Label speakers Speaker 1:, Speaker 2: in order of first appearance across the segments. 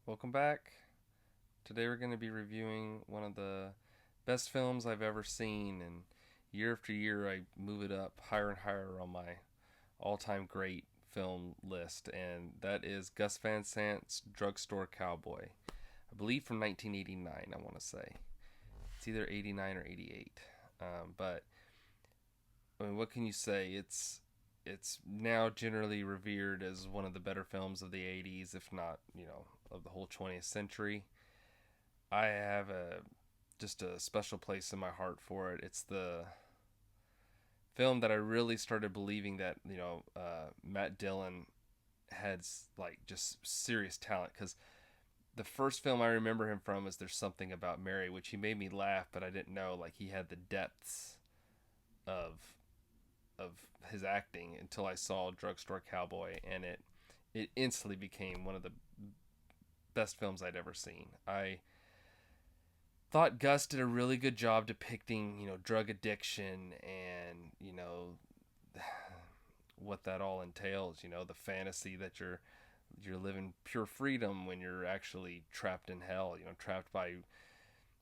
Speaker 1: Welcome back. Today we're going to be reviewing one of the best films I've ever seen, and year after year I move it up higher and higher on my all-time great film list, and that is Gus Van Sant's Drugstore Cowboy. I believe from 1989, I want to say. It's either 89 or 88. But I mean, what can you say? It's now generally revered as one of the better films of the 80s, if not, of the whole 20th century. I have a just a special place in my heart for it. It's the film that I really started believing that Matt Dillon had like just serious talent, because the first film I remember him from was There's Something About Mary, which he made me laugh, but I didn't know like he had the depths of of his acting until I saw Drugstore Cowboy, and it instantly became one of the best films I'd ever seen. I thought Gus did a really good job depicting, drug addiction and, what that all entails, the fantasy that you're living pure freedom when you're actually trapped in hell, trapped by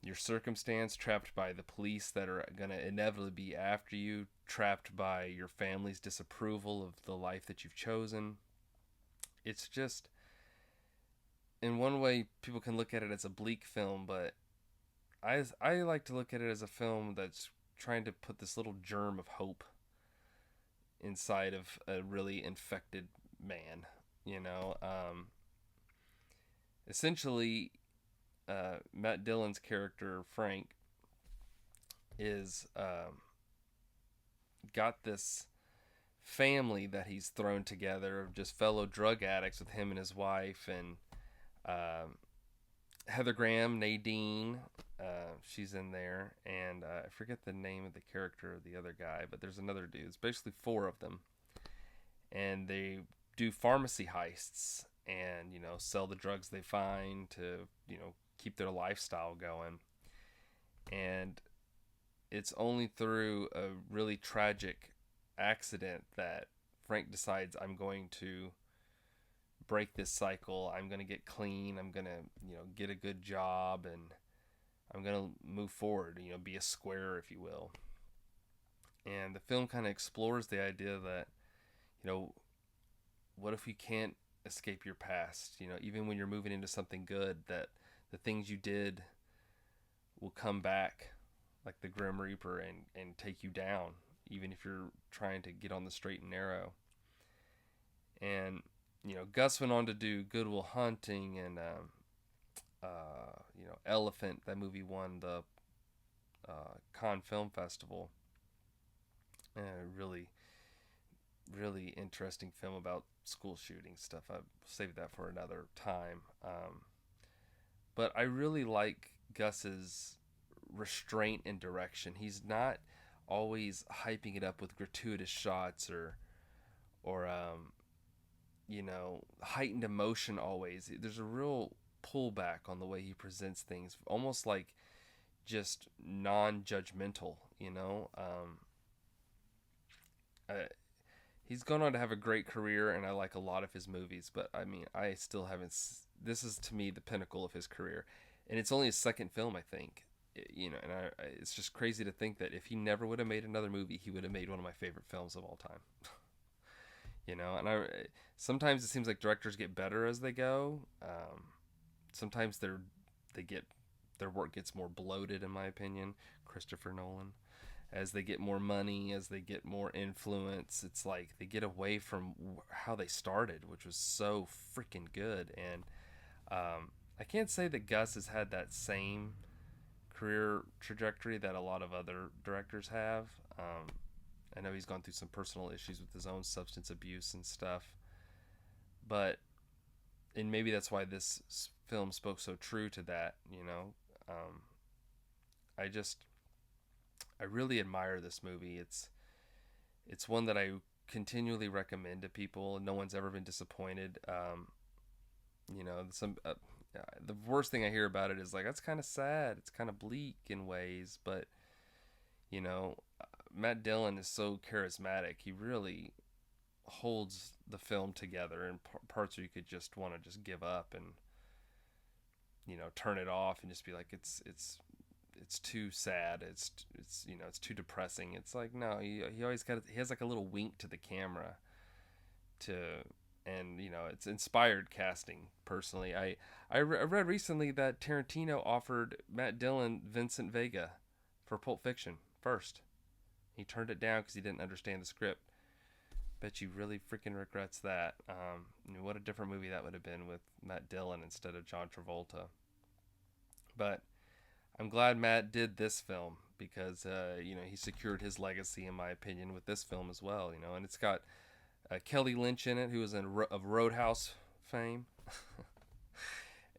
Speaker 1: your circumstance, trapped by the police that are going to inevitably be after you, trapped by your family's disapproval of the life that you've chosen. It's just, in one way, people can look at it as a bleak film, but I like to look at it as a film that's trying to put this little germ of hope inside of a really infected man. You know, essentially, Matt Dillon's character Frank is got this family that he's thrown together of just fellow drug addicts with him and his wife, and um, Heather Graham, Nadine, she's in there, and I forget the name of the character of the other guy, but there's another dude. It's basically four of them, and they do pharmacy heists and sell the drugs they find to keep their lifestyle going. And it's only through a really tragic accident that Frank decides, I'm going to break this cycle. I'm going to get clean. I'm going to, get a good job, and I'm going to move forward, be a square, if you will. And the film kind of explores the idea that, you know, what if you can't escape your past? Even when you're moving into something good, that the things you did will come back like the Grim Reaper and take you down, even if you're trying to get on the straight and narrow. And, Gus went on to do Good Will Hunting and, Elephant. That movie won the Cannes Film Festival. Really, really interesting film about school shooting stuff. I'll save that for another time. But I really like Gus's restraint and direction. He's not always hyping it up with gratuitous shots or heightened emotion always. There's a real pullback on the way he presents things, almost like just non-judgmental. Uh, he's gone on to have a great career, and I like a lot of his movies. But I mean, I still haven't. This is to me the pinnacle of his career, and it's only his second film, I think. And it's just crazy to think that if he never would have made another movie, he would have made one of my favorite films of all time. And sometimes it seems like directors get better as they go. Sometimes they get their work gets more bloated, in my opinion. Christopher Nolan, as they get more money, as they get more influence, it's like they get away from how they started, which was so freaking good. And I can't say that Gus has had that same career trajectory that a lot of other directors have. I know he's gone through some personal issues with his own substance abuse and stuff, but and maybe that's why this film spoke so true to that. I just I really admire this movie. It's one that I continually recommend to people. No one's ever been disappointed. Some the worst thing I hear about it is like, that's kind of sad. It's kind of bleak in ways, but you know, Matt Dillon is so charismatic. He really holds the film together in parts where you could just want to just give up. And turn it off and just be like, it's too sad. It's too depressing. It's like, no, he always he has like a little wink to the camera to, and it's inspired casting. Personally, I read recently that Tarantino offered Matt Dillon Vincent Vega for Pulp Fiction first. He turned it down because he didn't understand the script. Bet you really freaking regrets that. What a different movie that would have been with Matt Dillon instead of John Travolta. But I'm glad Matt did this film because he secured his legacy, in my opinion, with this film as well. And it's got Kelly Lynch in it, who is of Roadhouse fame.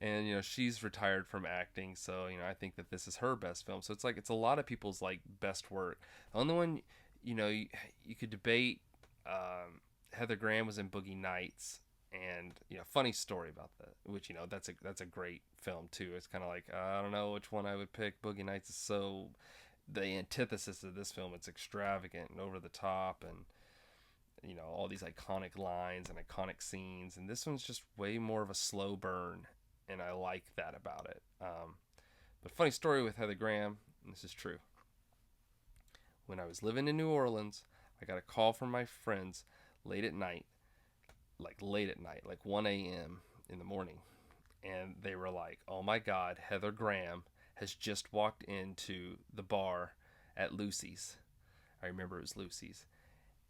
Speaker 1: And she's retired from acting, so I think that this is her best film. So it's a lot of people's like best work. The only one you could debate. Heather Graham was in Boogie Nights, and funny story about that, which that's a great film too. It's kind of like, I don't know which one I would pick. Boogie Nights is so the antithesis of this film. It's extravagant and over the top, and all these iconic lines and iconic scenes, and this one's just way more of a slow burn, and I like that about it. But funny story with Heather Graham, and this is true. When I was living in New Orleans, I got a call from my friends late at night, like 1 a.m. in the morning, and they were like, oh my God, Heather Graham has just walked into the bar at Lucy's. I remember it was Lucy's.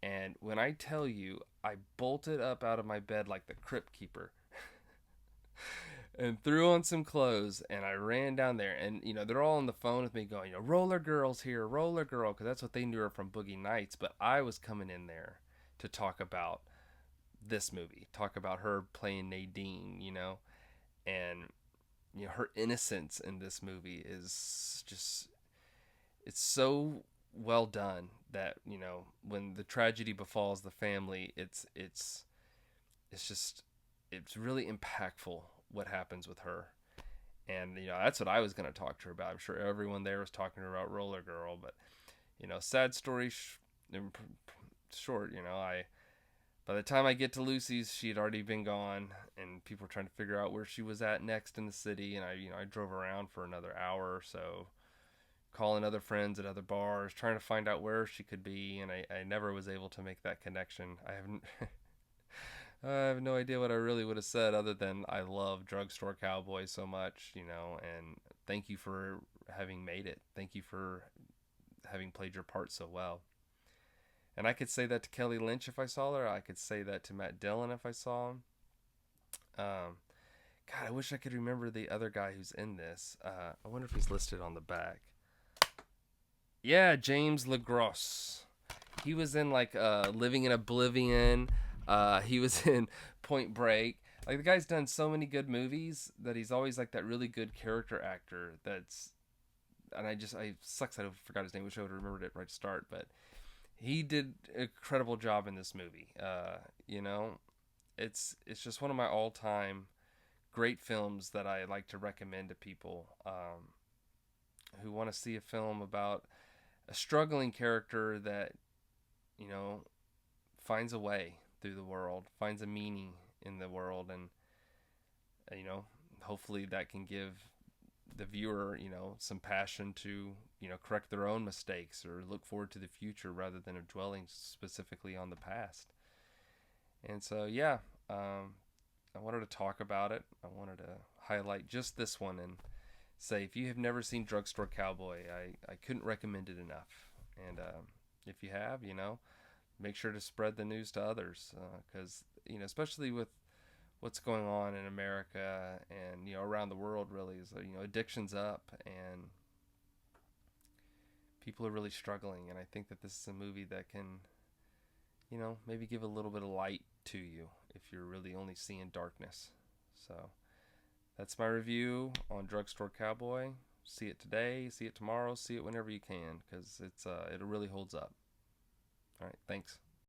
Speaker 1: And when I tell you, I bolted up out of my bed like the Crypt Keeper and threw on some clothes, and I ran down there, and they're all on the phone with me going, Roller Girl's here, Roller Girl, because that's what they knew her from Boogie Nights. But I was coming in there to talk about this movie, talk about her playing Nadine, and her innocence in this movie is just, it's so well done that when the tragedy befalls the family, it's really impactful what happens with her. And that's what I was going to talk to her about. I'm sure everyone there was talking to her about Roller Girl, but sad story short, by the time I get to Lucy's, she had already been gone, and people were trying to figure out where she was at next in the city. And I drove around for another hour or so, calling other friends at other bars, trying to find out where she could be, and I never was able to make that connection. I have no idea what I really would have said other than I love Drugstore Cowboy so much, and thank you for having made it. Thank you for having played your part so well. And I could say that to Kelly Lynch if I saw her. I could say that to Matt Dillon if I saw him. God, I wish I could remember the other guy who's in this. I wonder if he's listed on the back. Yeah, James LaGrosse. He was in Living in Oblivion. He was in Point Break. Like, the guy's done so many good movies that he's always like that really good character actor. And I sucks I forgot his name. Wish I would have remembered it right to start, but he did an incredible job in this movie. It's just one of my all-time great films that I like to recommend to people who want to see a film about a struggling character that finds a way through the world, finds a meaning in the world, and hopefully that can give the viewer some passion to correct their own mistakes or look forward to the future rather than dwelling specifically on the past. And so I wanted to talk about it. I wanted to highlight just this one and say, if you have never seen Drugstore Cowboy, I couldn't recommend it enough. And if you have, make sure to spread the news to others, because especially with what's going on in America and around the world, really, is addiction's up and people are really struggling. And I think that this is a movie that can maybe give a little bit of light to you if you're really only seeing darkness. So that's my review on Drugstore Cowboy. See it today, see it tomorrow, see it whenever you can, because it really holds up. All right, thanks.